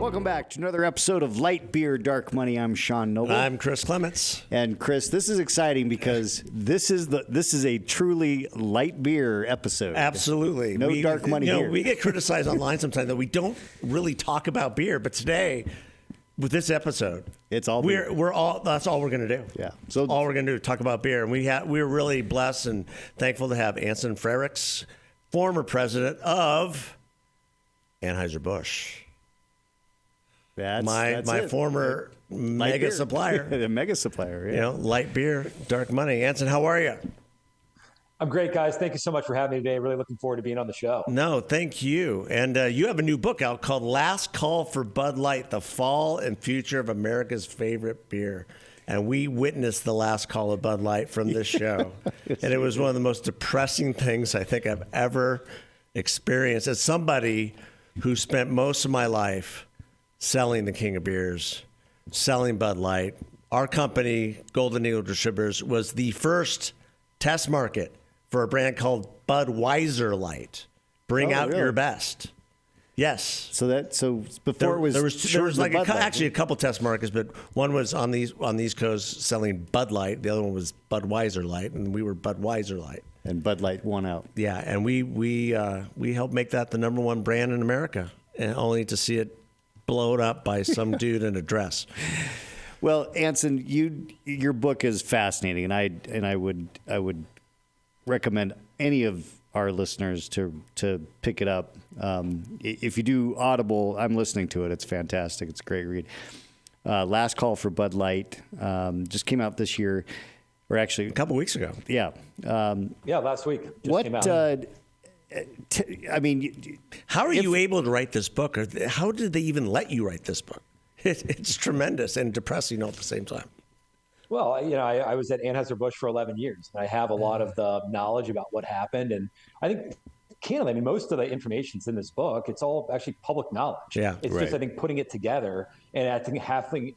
Welcome back to another episode of Light Beer, Dark Money. I'm Sean Noble. I'm Chris Clements. And Chris, this is exciting because this is a truly light beer episode. Absolutely. No dark money here. We get criticized online sometimes that we don't really talk about beer, but today, with this episode, it's all beer. That's all we're going to do. Yeah. So all we're going to do is talk about beer. And we're really blessed and thankful to have Anson Frerichs, former president of Anheuser-Busch. That's my former mega supplier. The mega supplier, yeah. Light beer, dark money. Anson, how are you? I'm great, guys. Thank you so much for having me today. Really looking forward to being on the show. No, thank you. And you have a new book out called Last Call for Bud Light, The Fall and Future of America's Favorite Beer. And we witnessed the last call of Bud Light from this show. And it was one of the most depressing things I think I've ever experienced. As somebody who spent most of my life selling the king of beers, selling Bud Light. Our company, Golden Eagle Distributors, was the first test market for a brand called Budweiser Light. Bring out your best. Yes. So before there was like actually a couple test markets, but one was on the East Coast selling Bud Light. The other one was Budweiser Light, and we were Budweiser Light. And Bud Light won out. Yeah, and we helped make that the number one brand in America, and only to see it blown up by some dude in a dress. Well, Anson, your book is fascinating, and I would recommend any of our listeners to pick it up. If you do Audible, I'm listening to it. It's fantastic. It's a great read. Last Call for Bud Light just came out this year, or actually a couple weeks ago. Yeah. Last week. Just came out. How are you able to write this book? Or how did they even let you write this book? It's tremendous and depressing all at the same time. Well, I was at Anheuser-Busch for 11 years, and I have a lot of the knowledge about what happened. And I think, candidly, most of the information's in this book. It's all actually public knowledge. Yeah, it's just, I think, putting it together and I think having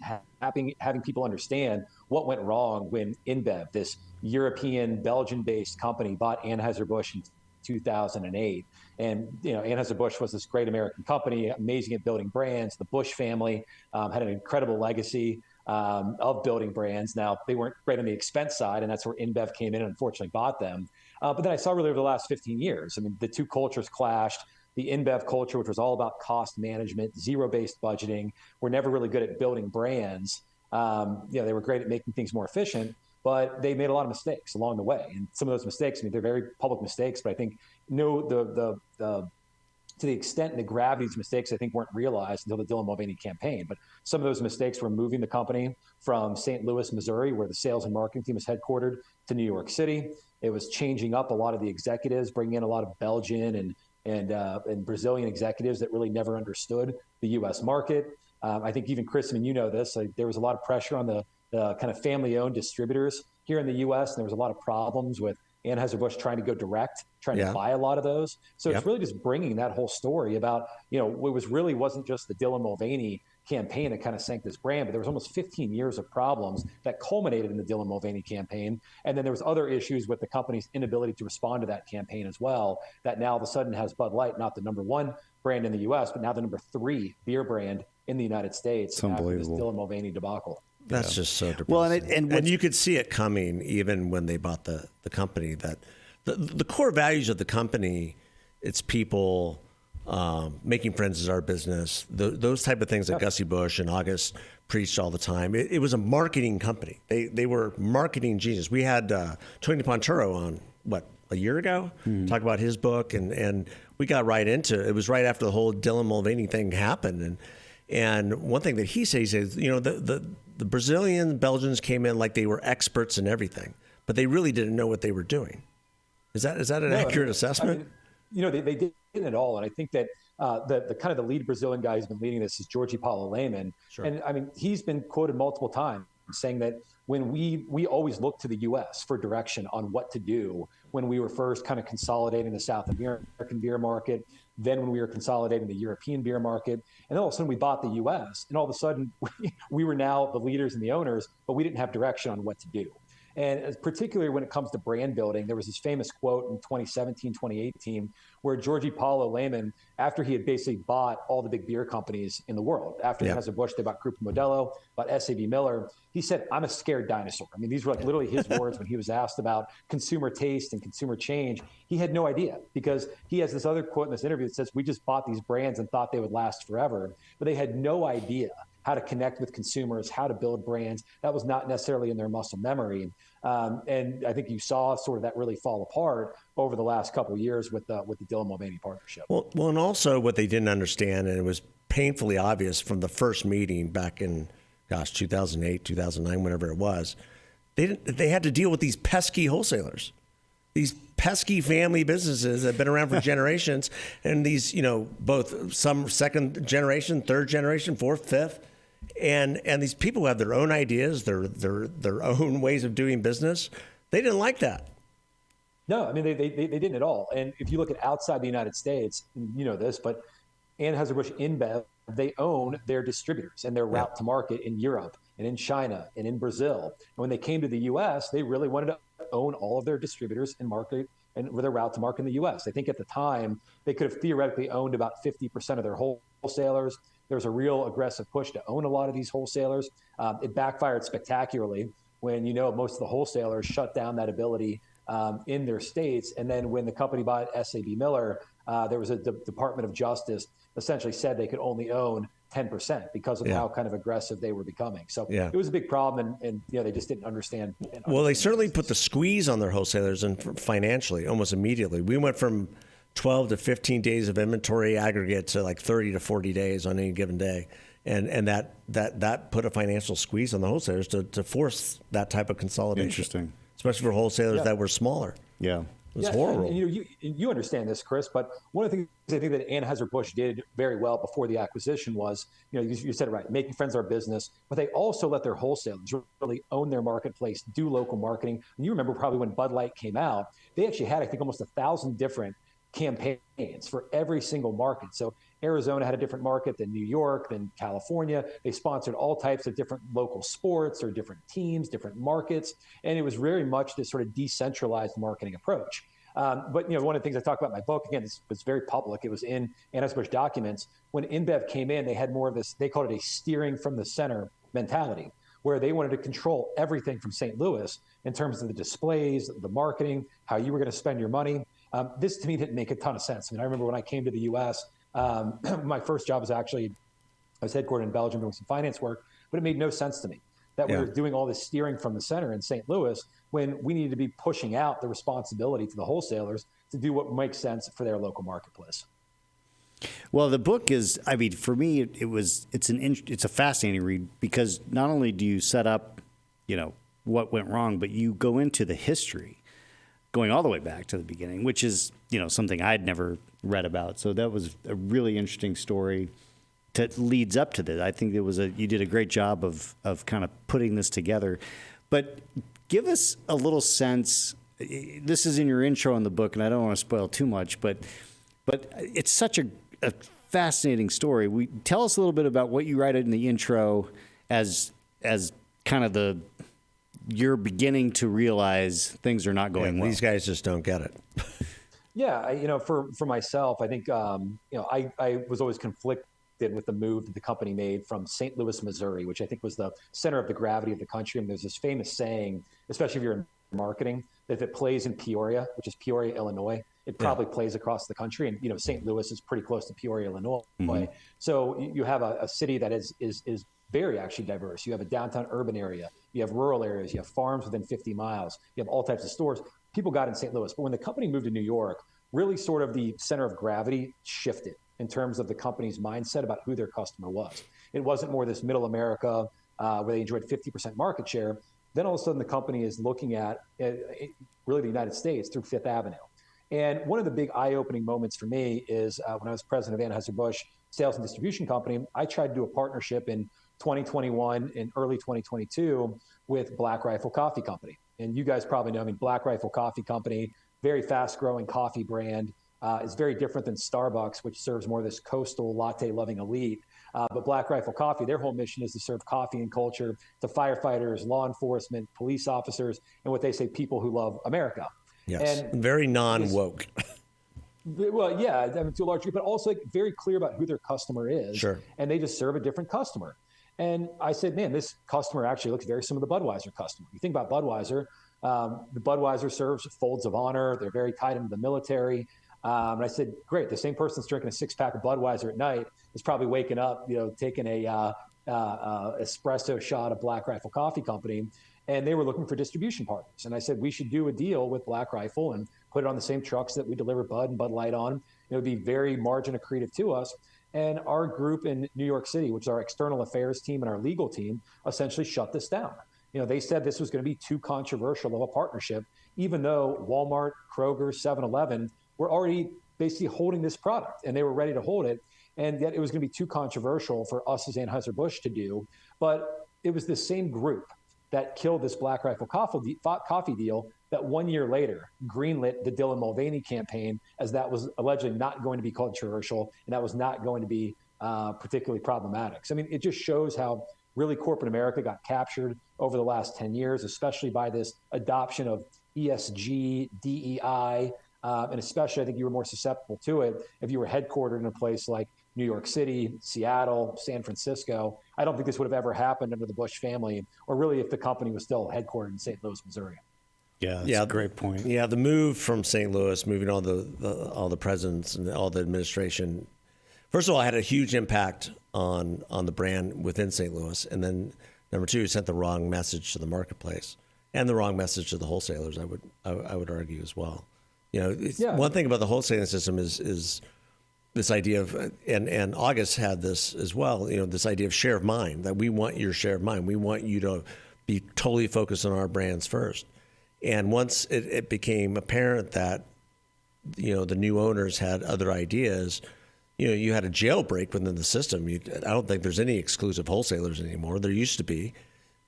people understand what went wrong when InBev, this European, Belgian-based company, bought Anheuser-Busch in 2008. And, Anheuser-Busch was this great American company, amazing at building brands. The Busch family had an incredible legacy of building brands. Now, they weren't great on the expense side, and that's where InBev came in and unfortunately bought them. But then I saw really over the last 15 years, the two cultures clashed. The InBev culture, which was all about cost management, zero-based budgeting, were never really good at building brands. They were great at making things more efficient, but they made a lot of mistakes along the way. And some of those mistakes, they're very public mistakes, but I think to the extent and the gravity of these mistakes, I think weren't realized until the Dylan Mulvaney campaign. But some of those mistakes were moving the company from St. Louis, Missouri, where the sales and marketing team is headquartered, to New York City. It was changing up a lot of the executives, bringing in a lot of Belgian and Brazilian executives that really never understood the U.S. market. I think even Chris, you know this, there was a lot of pressure on the kind of family-owned distributors here in the U.S., and there was a lot of problems with Anheuser-Busch trying to go direct, trying to buy a lot of those. So it's really just bringing that whole story about, it wasn't just the Dylan Mulvaney campaign that kind of sank this brand, but there was almost 15 years of problems that culminated in the Dylan Mulvaney campaign. And then there was other issues with the company's inability to respond to that campaign as well, that now all of a sudden has Bud Light, not the number one brand in the U.S., but now the number 3 beer brand in the United States. It's unbelievable. After this Dylan Mulvaney debacle. That's just so depressing. Well, and you could see it coming even when they bought the company. That the core values of the company, it's people, making friends is our business. Those type of things that Gussie Busch and August preached all the time. It was a marketing company. They were marketing genius. We had Tony Ponturo on a year ago, talk about his book, and we got right into it. It was right after the whole Dylan Mulvaney thing happened, and one thing that he says, the Brazilian Belgians came in like they were experts in everything, but they really didn't know what they were doing. Is that an accurate assessment? They didn't at all. And I think that the kind of the lead Brazilian guy who's been leading this is Jorge Paulo Lehmann. Sure. And he's been quoted multiple times saying that when we always look to the U.S. for direction on what to do when we were first kind of consolidating the South American beer market, then when we were consolidating the European beer market, and then all of a sudden we bought the U.S., and all of a sudden we were now the leaders and the owners, but we didn't have direction on what to do. And particularly when it comes to brand building, there was this famous quote in 2017, 2018, where Georgie Paulo Lehman, after he had basically bought all the big beer companies in the world, after Anheuser-Busch, they bought Grupo Modelo, bought SAB Miller, he said, "I'm a scared dinosaur." I mean, these were like literally his words when he was asked about consumer taste and consumer change. He had no idea, because he has this other quote in this interview that says, "We just bought these brands and thought they would last forever," but they had no idea how to connect with consumers, how to build brands. That was not necessarily in their muscle memory. And I think you saw sort of that really fall apart over the last couple of years with the Dylan Mulvaney partnership. Well, and also what they didn't understand, and it was painfully obvious from the first meeting back in, 2008, 2009, whenever it was, they had to deal with these pesky wholesalers, these pesky family businesses that have been around for generations, and these, both some second generation, third generation, fourth, fifth. And these people have their own ideas, their own ways of doing business. They didn't like that. No, I mean, they didn't at all. And if you look at outside the United States, you know this, but Anheuser-Busch InBev, they own their distributors and their route to market in Europe and in China and in Brazil. And when they came to the U.S., they really wanted to own all of their distributors and market and with their route to market in the U.S. I think at the time, they could have theoretically owned about 50% of their wholesalers. There was a real aggressive push to own a lot of these wholesalers. It backfired spectacularly when, most of the wholesalers shut down that ability in their states. And then when the company bought SAB Miller, there was a Department of Justice essentially said they could only own 10% because of how kind of aggressive they were becoming. So it was a big problem, and they just didn't understand. Well, they certainly put the squeeze on their wholesalers and financially almost immediately. We went from 12 to 15 days of inventory aggregate to like 30 to 40 days on any given day. And that put a financial squeeze on the wholesalers to force that type of consolidation. Interesting. Especially for wholesalers that were smaller. Yeah. It was horrible. And you understand this, Chris, but one of the things I think that Anheuser-Busch did very well before the acquisition was, you said it right, making friends our business, but they also let their wholesalers really own their marketplace, do local marketing. And you remember probably when Bud Light came out, they actually had, I think, almost 1,000 different campaigns for every single market. So Arizona had a different market than New York, than California. They sponsored all types of different local sports or different teams, different markets. And it was very much this sort of decentralized marketing approach. But one of the things I talk about in my book, again, it's very public. It was in Anheuser-Busch documents. When InBev came in, they had more of this, they called it a steering from the center mentality, where they wanted to control everything from St. Louis in terms of the displays, the marketing, how you were going to spend your money. This to me didn't make a ton of sense. I mean, I remember when I came to the U.S., my first job was I was headquartered in Belgium doing some finance work, but it made no sense to me that we were doing all this steering from the center in St. Louis when we needed to be pushing out the responsibility to the wholesalers to do what makes sense for their local marketplace. Well, the book is, I mean, for me, it's a fascinating read because not only do you set up, what went wrong, but you go into the history, going all the way back to the beginning, which is, something I'd never read about. So that was a really interesting story that leads up to this. I think you did a great job of kind of putting this together. But give us a little sense. This is in your intro in the book, and I don't want to spoil too much, but it's such a fascinating story. Tell us a little bit about what you write in the intro as kind of you're beginning to realize things are not going well. These guys just don't get it. Yeah, for myself, I think I was always conflicted with the move that the company made from St. Louis, Missouri, which I think was the center of the gravity of the country. And there's this famous saying, especially if you're in marketing, that if it plays in Peoria, which is Peoria, Illinois, it probably plays across the country. And St. Louis is pretty close to Peoria, Illinois. Mm-hmm. So you have a city that is very actually diverse. You have a downtown urban area, you have rural areas, you have farms within 50 miles, you have all types of stores. People got in St. Louis, but when the company moved to New York, really sort of the center of gravity shifted in terms of the company's mindset about who their customer was. It wasn't more this middle America where they enjoyed 50% market share. Then all of a sudden the company is looking at really the United States through Fifth Avenue. And one of the big eye-opening moments for me is when I was president of Anheuser-Busch Sales and Distribution Company, I tried to do a partnership in 2021 and early 2022 with Black Rifle Coffee Company. And you guys probably know, Black Rifle Coffee Company, very fast-growing coffee brand. is very different than Starbucks, which serves more of this coastal latte-loving elite. But Black Rifle Coffee, their whole mission is to serve coffee and culture to firefighters, law enforcement, police officers, and what they say, people who love America. Yes, And very non-woke. Well, yeah, I mean, to a large degree, but also like very clear about who their customer is. Sure. And they just serve a different customer. And I said, man, this customer actually looks very similar to the Budweiser customer. You think about Budweiser, the Budweiser serves folds of honor. They're very tied into the military. And I said, great, the same person that's drinking a 6-pack of Budweiser at night is probably waking up, taking a espresso shot of Black Rifle Coffee Company. And they were looking for distribution partners. And I said, we should do a deal with Black Rifle and put it on the same trucks that we deliver Bud and Bud Light on. It would be very margin accretive to us. And our group in New York City, which is our external affairs team and our legal team, essentially shut this down. They said this was going to be too controversial of a partnership, even though Walmart, Kroger, 7-Eleven were already basically holding this product and they were ready to hold it. And yet it was going to be too controversial for us as Anheuser-Busch to do. But it was the same group that killed this Black Rifle coffee deal that 1 year later greenlit the Dylan Mulvaney campaign, as that was allegedly not going to be controversial and that was not going to be particularly problematic. So, I mean, it just shows how really corporate America got captured over the last 10 years, especially by this adoption of ESG, DEI, and especially I think you were more susceptible to it if you were headquartered in a place like New York City, Seattle, San Francisco. I don't think this would have ever happened under the Bush family, or really if the company was still headquartered in St. Louis, Missouri. Yeah, that's a great point. Yeah, the move from St. Louis, moving all the presidents and all the administration, first of all, had a huge impact on the brand within St. Louis, and then number two, it sent the wrong message to the marketplace and the wrong message to the wholesalers. I would argue as well. One thing about the wholesaling system is this idea of, and August had this as well, this idea of share of mind, that we want your share of mind. We want you to be totally focused on our brands first. And once it became apparent that, the new owners had other ideas, you had a jailbreak within the system. I don't think there's any exclusive wholesalers anymore. There used to be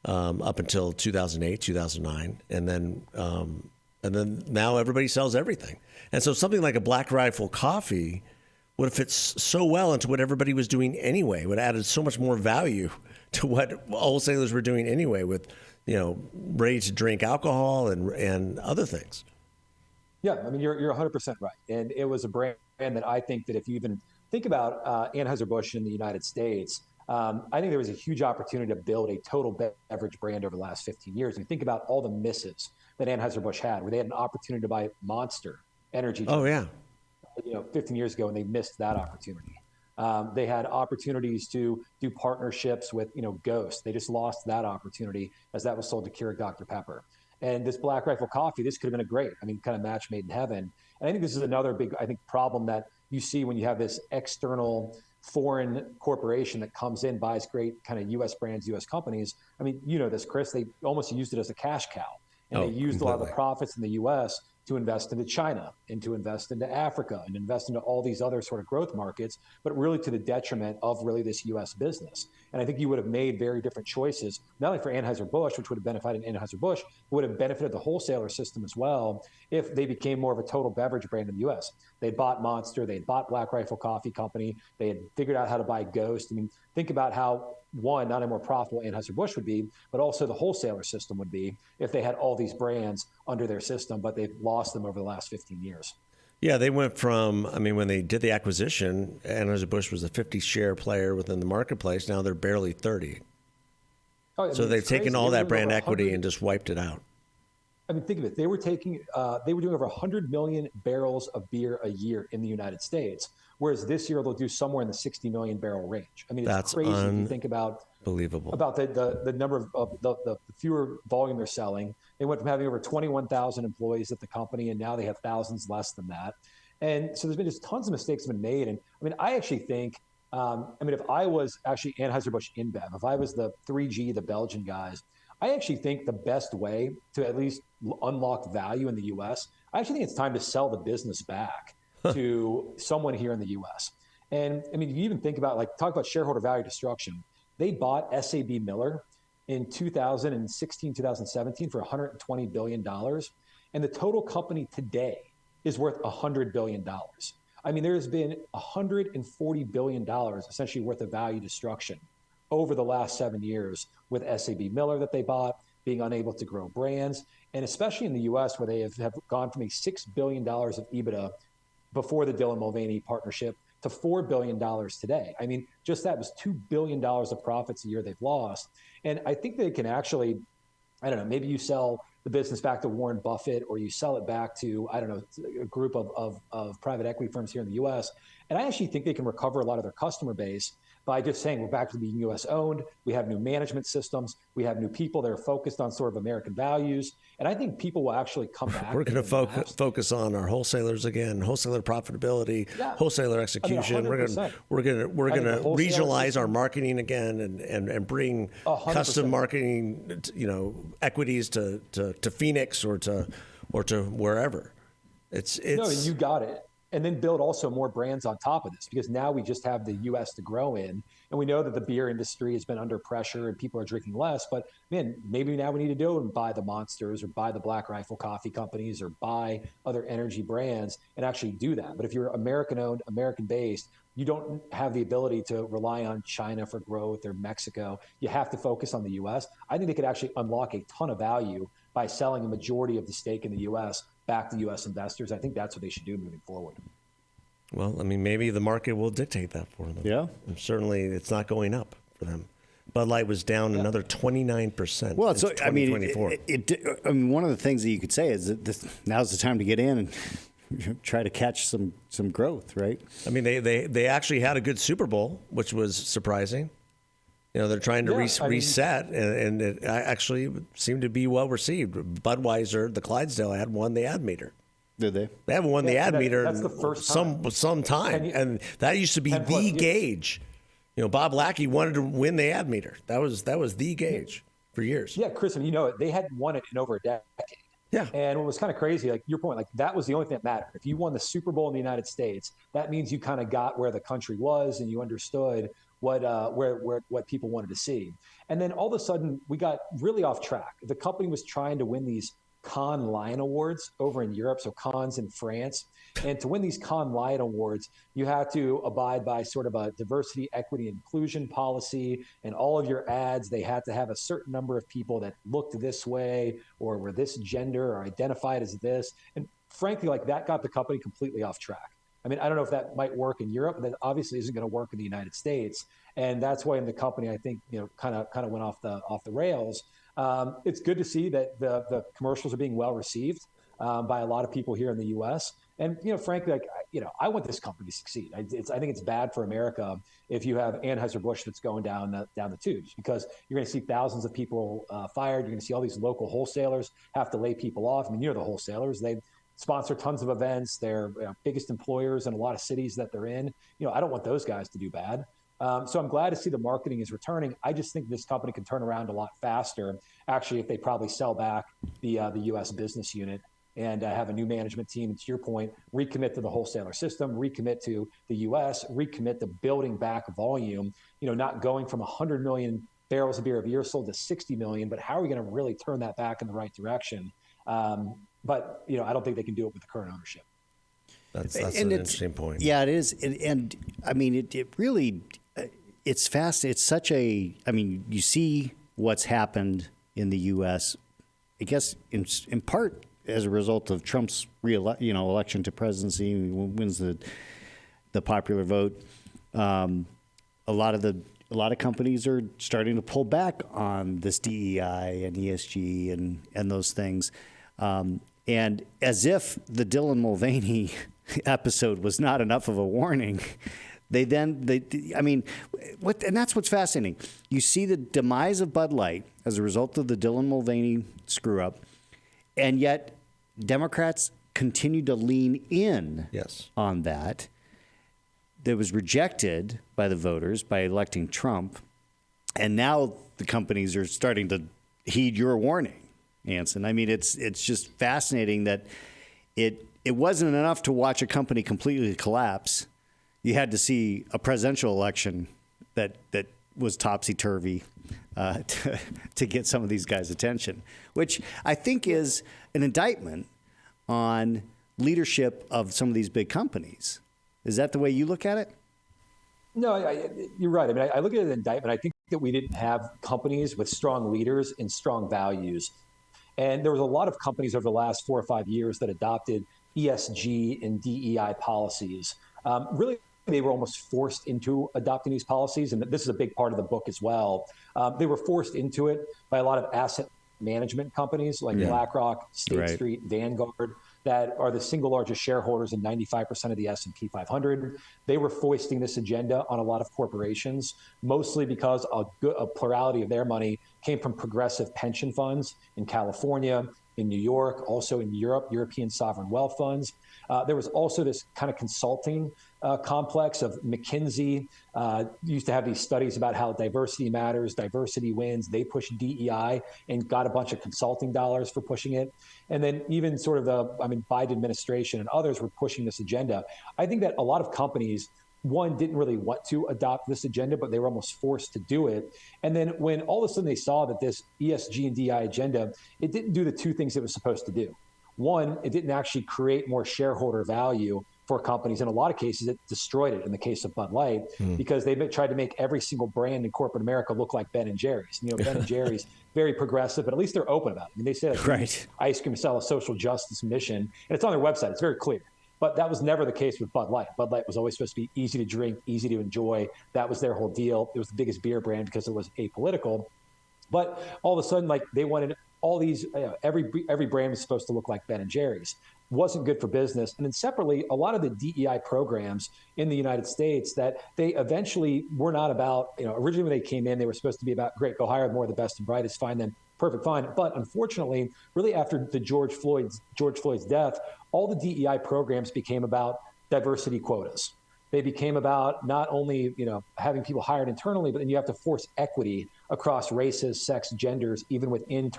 up until 2008, 2009. And then now everybody sells everything. And so something like a Black Rifle Coffee would have fit so well into what everybody was doing anyway, would have added so much more value to what wholesalers were doing anyway with, ready to drink alcohol and other things. Yeah, I mean, you're 100% right. And it was a brand that I think that if you even think about Anheuser-Busch in the United States, I think there was a huge opportunity to build a total beverage brand over the last 15 years. And you think about all the misses that Anheuser-Busch had, where they had an opportunity to buy Monster energy drink, 15 years ago, and they missed that opportunity. They had opportunities to do partnerships with, Ghost. They just lost that opportunity as that was sold to Keurig Dr. Pepper. And this Black Rifle Coffee, this could have been a great, kind of match made in heaven. And I think this is another big, problem that you see when you have this external foreign corporation that comes in, buys great kind of U.S. brands, U.S. companies. I mean, this, Chris, they almost used it as a cash cow. And they used a lot of the profits in the U.S. to invest into China and to invest into Africa and invest into all these other sort of growth markets, but really to the detriment of really this U.S. business. And I think you would have made very different choices, not only for Anheuser-Busch, which would have benefited Anheuser-Busch, but would have benefited the wholesaler system as well if they became more of a total beverage brand in the U.S. They'd bought Monster, they'd bought Black Rifle Coffee Company, they had figured out how to buy Ghost. I mean, think about how, one, not only more profitable Anheuser-Busch would be, but also the wholesaler system would be if they had all these brands under their system, but they've lost them over the last 15 years. Yeah, they went from, when they did the acquisition, Anheuser-Busch was a 50 share player within the marketplace. Now they're barely 30. So they've taken all that brand equity and just wiped it out. Think of it. They were doing over 100 million barrels of beer a year in the United States, whereas this year they'll do somewhere in the 60 million barrel range. It's That's crazy if you think about the number of the fewer volume they're selling. They went from having over 21,000 employees at the company, and now they have thousands less than that. And so there's been just tons of mistakes been made. And I actually think, if I was actually Anheuser-Busch InBev, if I was the 3G, the Belgian guys, I actually think the best way to at least unlock value in the U.S., I actually think it's time to sell the business back to someone here in the U.S. And you even think about, talk about shareholder value destruction. They bought SAB Miller in 2016, 2017 for $120 billion. And the total company today is worth $100 billion. I mean, there's been $140 billion essentially worth of value destruction over the last 7 years with SAB Miller that they bought, being unable to grow brands, and especially in the U.S. where they have gone from a $6 billion of EBITDA before the Dylan Mulvaney partnership to $4 billion today. I mean, just that was $2 billion of profits a year they've lost. And I think they can actually, I don't know, maybe you sell the business back to Warren Buffett, or you sell it back to, I don't know, a group of private equity firms here in the U.S. And I actually think they can recover a lot of their customer base by just saying we're back to being U.S. owned. We have new management systems. We have new people that are focused on sort of American values. And I think people will actually come back. We're going to focus on our wholesalers again, wholesaler profitability, wholesaler execution. I mean, we're going to regionalize our marketing again and bring 100%. Custom marketing, equities to Phoenix or to wherever. It's no, you got it. And then build also more brands on top of this, because now we just have the U.S. to grow in. And we know that the beer industry has been under pressure and people are drinking less. But, man, maybe now we need to go and buy the Monsters or buy the Black Rifle coffee companies or buy other energy brands and actually do that. But if you're American-owned, American-based, you don't have the ability to rely on China for growth or Mexico. You have to focus on the U.S. I think they could actually unlock a ton of value by selling a majority of the stake in the U.S. back to U.S. investors. I think that's what they should do moving forward. Well, I mean, maybe the market will dictate that for them. Yeah. And certainly it's not going up for them. Bud Light was down another 29%. Well, so, I mean, one of the things that you could say is that now's the time to get in and try to catch some growth, right? I mean, they actually had a good Super Bowl, which was surprising. They're trying to reset, and it actually seemed to be well received. Budweiser, the Clydesdale ad, won the ad meter. Did they? They haven't won the ad meter that's the first time. some time, and that used to be the gauge. Bob Lackey wanted to win the ad meter. That was the gauge for years. Yeah, Chris, and they hadn't won it in over a decade. Yeah. And what was kind of crazy, like your point, like that was the only thing that mattered. If you won the Super Bowl in the United States, that means you kind of got where the country was and you understood what people wanted to see. And then all of a sudden we got really off track. The company was trying to win these Cannes Lion Awards over in Europe, so Cannes in France. And to win these Cannes Lion Awards, you have to abide by sort of a diversity, equity, inclusion policy. And all of your ads, they had to have a certain number of people that looked this way or were this gender or identified as this. And frankly, like that got the company completely off track. I mean, I don't know if that might work in Europe, but that obviously isn't going to work in the United States. And that's why in the company, I think, kind of went off the rails. It's good to see that the commercials are being well received by a lot of people here in the U.S. And frankly, I want this company to succeed. I think it's bad for America if you have Anheuser-Busch that's going down the tubes, because you're going to see thousands of people fired. You're going to see all these local wholesalers have to lay people off. I mean, the wholesalers, they sponsor tons of events. They're biggest employers in a lot of cities that they're in. I don't want those guys to do bad. So I'm glad to see the marketing is returning. I just think this company can turn around a lot faster, actually, if they probably sell back the U.S. business unit and have a new management team. And to your point, recommit to the wholesaler system, recommit to the U.S., recommit to building back volume, not going from 100 million barrels of beer a year sold to 60 million, but how are we going to really turn that back in the right direction? But I don't think they can do it with the current ownership. That's an interesting point. Yeah, it is. And I mean, it really, it's fast. It's such a, I mean, you see what's happened in the U.S., I guess in part as a result of Trump's election to presidency. He wins the popular vote. A lot of companies are starting to pull back on this DEI and ESG and those things. And as if the Dylan Mulvaney episode was not enough of a warning, and that's what's fascinating. You see the demise of Bud Light as a result of the Dylan Mulvaney screw up, and yet Democrats continue to lean in on that. That was rejected by the voters by electing Trump, and now the companies are starting to heed your warning, Anson. I mean, it's just fascinating that it wasn't enough to watch a company completely collapse. You had to see a presidential election that was topsy-turvy to get some of these guys' attention, which I think is an indictment on leadership of some of these big companies. Is that the way you look at it? No, you're right. I mean, I look at an indictment. I think that we didn't have companies with strong leaders and strong values. And there was a lot of companies over the last 4 or 5 years that adopted ESG and DEI policies. Really, they were almost forced into adopting these policies. And this is a big part of the book as well. They were forced into it by a lot of asset management companies like BlackRock, State Street, Vanguard, that are the single largest shareholders in 95% of the S&P 500. They were foisting this agenda on a lot of corporations, mostly because a plurality of their money came from progressive pension funds in California, in New York, also in Europe, European sovereign wealth funds. There was also this kind of consulting complex of McKinsey. Used to have these studies about how diversity matters, diversity wins. They pushed DEI and got a bunch of consulting dollars for pushing it. And then even sort of Biden administration and others were pushing this agenda. I think that a lot of companies, one, didn't really want to adopt this agenda, but they were almost forced to do it. And then when all of a sudden they saw that this ESG and DEI agenda, it didn't do the two things it was supposed to do. One, it didn't actually create more shareholder value for companies. In a lot of cases, it destroyed it in the case of Bud Light, because they tried to make every single brand in corporate America look like Ben and Jerry's. You know, Ben and Jerry's, very progressive, but at least they're open about it. I mean, they say that ice cream sell a social justice mission, and it's on their website. It's very clear. But that was never the case with Bud Light. Bud Light was always supposed to be easy to drink, easy to enjoy. That was their whole deal. It was the biggest beer brand because it was apolitical. But all of a sudden, like, they wanted all these, every brand was supposed to look like Ben and Jerry's. Wasn't good for business. And then separately, a lot of the DEI programs in the United States that they eventually were not about, originally when they came in, they were supposed to be about, great, go hire more of the best and brightest, find them, perfect, fine. But unfortunately, really after the George Floyd's death, all the DEI programs became about diversity quotas. They became about not only, having people hired internally, but then you have to force equity across races, sex, genders, even within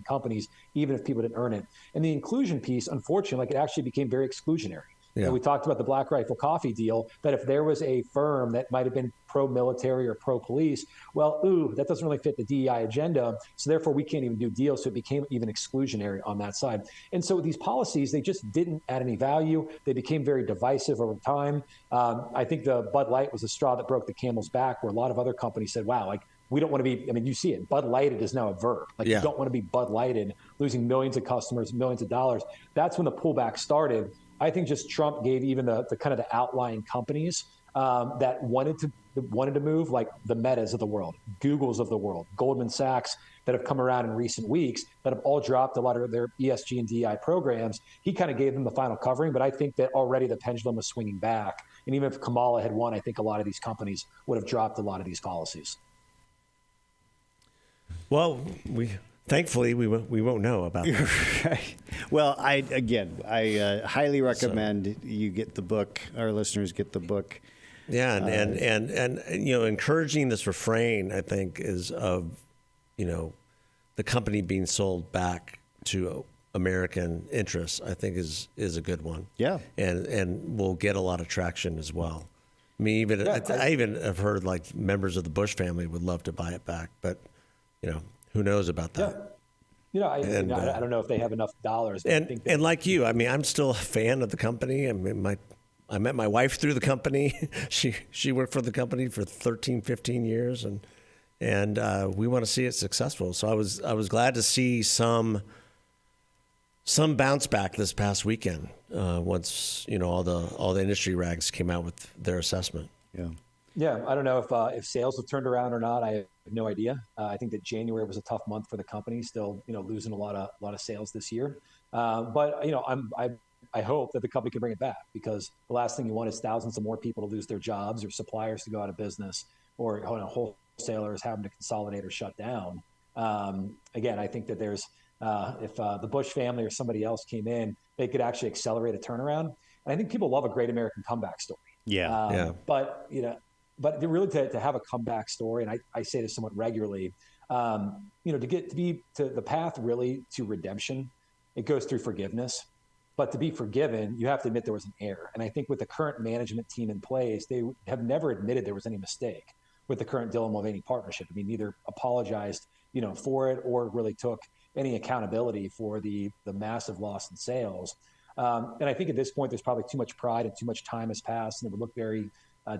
companies, even if people didn't earn it. And the inclusion piece, unfortunately, it actually became very exclusionary. Yeah. And we talked about the Black Rifle Coffee deal, that if there was a firm that might have been pro-military or pro-police, well, that doesn't really fit the DEI agenda, so therefore we can't even do deals, so it became even exclusionary on that side. And so these policies, they just didn't add any value. They became very divisive over time. I think the Bud Light was the straw that broke the camel's back, where a lot of other companies said, wow, like, we don't want to be, you see it, Bud Lighted is now a verb. You don't want to be Bud Lighted, losing millions of customers, millions of dollars. That's when the pullback started. I think just Trump gave even the kind of the outlying companies that wanted to move, like the Metas of the world, Googles of the world, Goldman Sachs, that have come around in recent weeks, that have all dropped a lot of their ESG and DEI programs. He kind of gave them the final covering, but I think that already the pendulum was swinging back. And even if Kamala had won, I think a lot of these companies would have dropped a lot of these policies. Well, thancfully, we won't know about that. Right. Well, I highly recommend you get the book. Our listeners get the book. Yeah, and encouraging this refrain, I think, is of, the company being sold back to American interests, I think is a good one. Yeah. And will get a lot of traction as well. I mean, I even have heard like members of the Bush family would love to buy it back, but who knows about that? Yeah. I don't know if they have enough dollars. And like you, I mean, I'm still a fan of the company. I mean, I met my wife through the company. She worked for the company for 13, 15 years, and we want to see it successful. So I was glad to see some bounce back this past weekend once all the industry rags came out with their assessment. Yeah. Yeah, I don't know if sales have turned around or not. I have no idea. I think that January was a tough month for the company, still losing a lot of sales this year. But I hope that the company can bring it back, because the last thing you want is thousands of more people to lose their jobs, or suppliers to go out of business, or wholesalers having to consolidate or shut down. Again, I think that there's if the Bush family or somebody else came in, they could actually accelerate a turnaround. And I think people love a great American comeback story. Yeah. But really to have a comeback story, and I say this somewhat regularly, to get to the path really to redemption, it goes through forgiveness. But to be forgiven, you have to admit there was an error. And I think with the current management team in place, they have never admitted there was any mistake with the current Dillon Mulvaney partnership. I mean, neither apologized, for it, or really took any accountability for the massive loss in sales. And I think at this point, there's probably too much pride and too much time has passed, and it would look very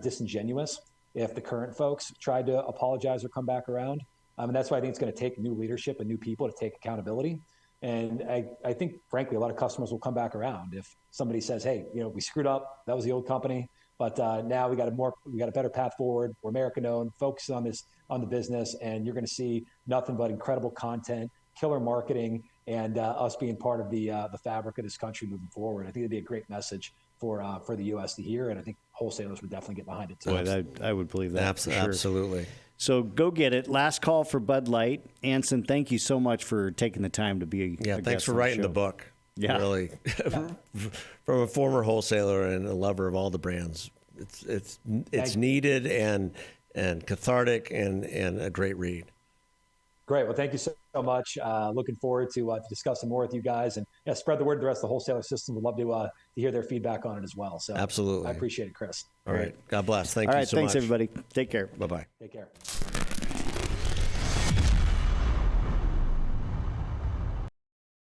disingenuous if the current folks tried to apologize or come back around. And that's why I think it's going to take new leadership and new people to take accountability. And I think, frankly, a lot of customers will come back around if somebody says, "Hey, we screwed up. That was the old company, but now we got a better path forward. We're American-owned, focused on the business, and you're going to see nothing but incredible content, killer marketing, and us being part of the fabric of this country moving forward." I think it'd be a great message for the U.S. to hear, and I think wholesalers would definitely get behind it too. Boy, I would believe that. For sure. Absolutely. So go get it. Last call for Bud Light. Anson, thank you so much for taking the time to be. Thanks for writing the book. Yeah, really. From a former wholesaler and a lover of all the brands, it's needed and cathartic and a great read. Great. Well, thank you so much. Looking forward to discussing more with you guys, and spread the word to the rest of the wholesaler system. We'd love to hear their feedback on it as well. So absolutely, I appreciate it, Chris. All right. God bless. Thank you so much. All right. Thanks, everybody. Take care. Bye-bye. Take care.